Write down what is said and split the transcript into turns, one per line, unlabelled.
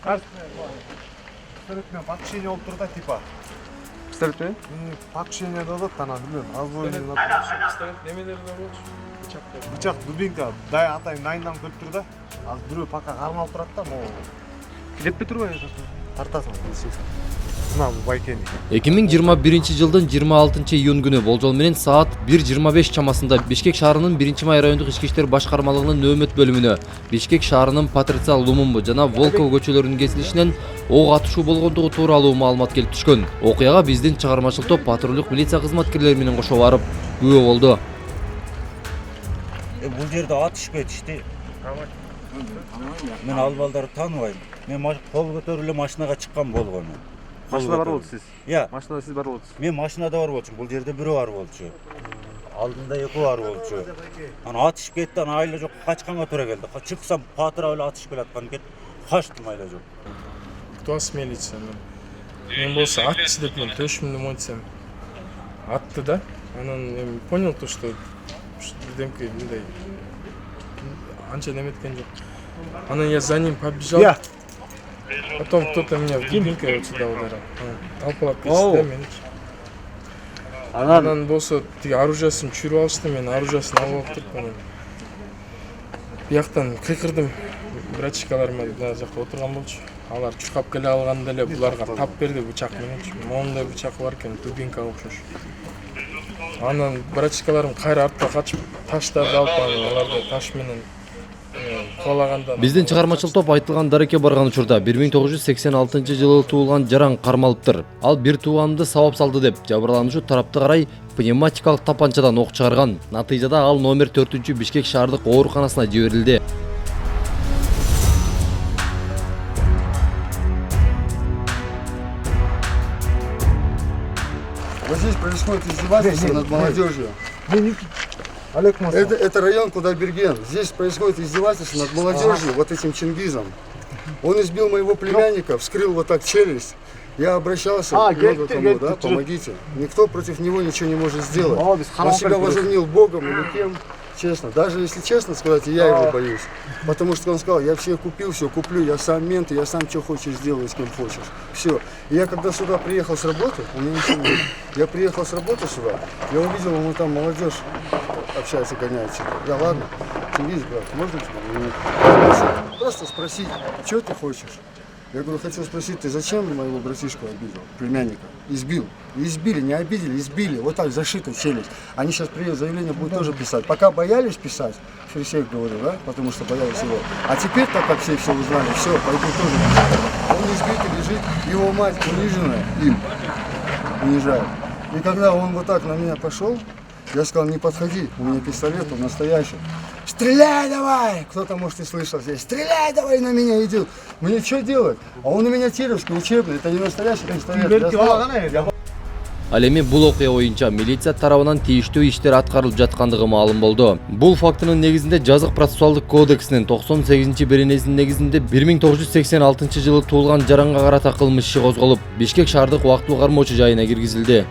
Пистолетмен покушение болуп турда типа.
Пистолетмен?
Покушение дадат, ана билбейм, разбойный.
Пистолет немелерде болчу? Бычактар.
Бычак, дубинка, дай атайын дайынданып келип тур да. Азыр бирөө пока кармалып турат да, могу.
Кетпей турбайбы?
Тартасың, мына байкени.
2021 жылдын 26 июнь күнү болжол менен саат 1:25 чамасында Бишкек шаарынын 1-май райондук ички иштер башкармалыгынын нөөмөт бөлүмүнө Бишкек шаарынын Патриция Лумумбу жана Волков көчөлөрүнүн кесилишинен ок атышуу болгондугу тууралуу маалымат келип түшкөн. Окуяга биздин чыгармачыл топ патрулдук милиция кызматкерлери менен кошо барып күбө болду.
Бул жерде атыш кетишти. Мен ал балдарды тааныбайм. Мен кол көтөрүп эле машинага чыккан болгон.
Машина бар болду сиз?
Иә.
Машинада сиз бар болдуз.
Мен машинада бар болчумун. Бул жерде бирөө бар болчу. Алдында экөө бар болчу. Ана атышып кетти, ана айла жок качканга туура келди. Чыксам патруль эле атышып келаткан экен. Качтым айла жок.
Кто с милиция? Мен болсо атчы деп мен төшүмдү монтсем. Атты да. Анан эми понял то, что бирдемке мындай анча неметкен жок. Анан я за ним побежал. Потом кто-то меня в дубинкой вот сюда ударил. Талпалап кетти да мени. Анан болсо тиги оружиясын чүйрүп алышты, мен оружиясын алып алып анан бияктан кыйкырдым. Братчикаларым мына жакта отурган болчу. Алар чуркап келе алганда эле буларга тап берди бычак мененчи. Моундай бычак бар экен, дубинкага окшош. Анан братчикаларым кайра артка качып таштарды алып аларды таш менен калаганда.
Биздин чыгармачыл топ айтылган дарекке барган учурда 1986 жылы туулган Жаран кармалыптыр. Ал бир тууганымды сабап салды деп жабырлануучу тарапты карай пневматикалык тапанчадан ок чыгарган. Натыйжада ал номер 4 Бишкек шаардык ооруканасына жиберилди.
Вот здесь происходит издевательство над молодежью.
Олег Мосов.
Это район Кудайберген. Здесь происходит издевательство над молодежью, вот этим Чингизом. Он избил моего племянника, вскрыл вот так челюсть. Я обращался много к кому, да, помогите. Никто против него ничего не может сделать. Он себя возомнил Богом или кем. Честно, даже если честно сказать, я его боюсь. Потому что он сказал, я все купил, все куплю, я сам мент, и я сам что хочешь сделаю, с кем хочешь. Все. И я когда сюда приехал с работы, у меня ничего нет. Я приехал с работы сюда, я увидел, вон там молодежь общается, гоняется. Я ладно, Чингиз, брат, можно тебя? Просто спросить, что ты хочешь? Я говорю, хочу спросить, ты зачем моего братишку обидел, племянника? Избил. Избили, не обидели, избили. Вот так зашито челюсть. Они сейчас приедут, заявление будут тоже писать. Пока боялись писать, Фрисеев говорил, да, потому что боялись его. А теперь, так как все узнали, все, пойдут тоже писать. Он избитый лежит, его мать униженная им унижает. И когда он вот так на меня пошел, я сказал, не подходи, у меня пистолет, он настоящий. Стреляй давай! Кто-то, может, и слышал здесь. Стреляй давай на меня, идет. Мне что делать? А он у меня тировский, учебный, это не настоящий пистолет.
Ал эми бул окуя боюнча милиция тарабынан тийиштүү иштер аткарылып жаткандыгы маалым болду. Бул фактынын негизинде Жазык процессуалдык кодексинин 98-беренесинин негизинде 1986 жылы туулган Жаранга карата кылмыш иши козголуп, Бишкек шаардык убактылуу кармоочу жайына киргизилди.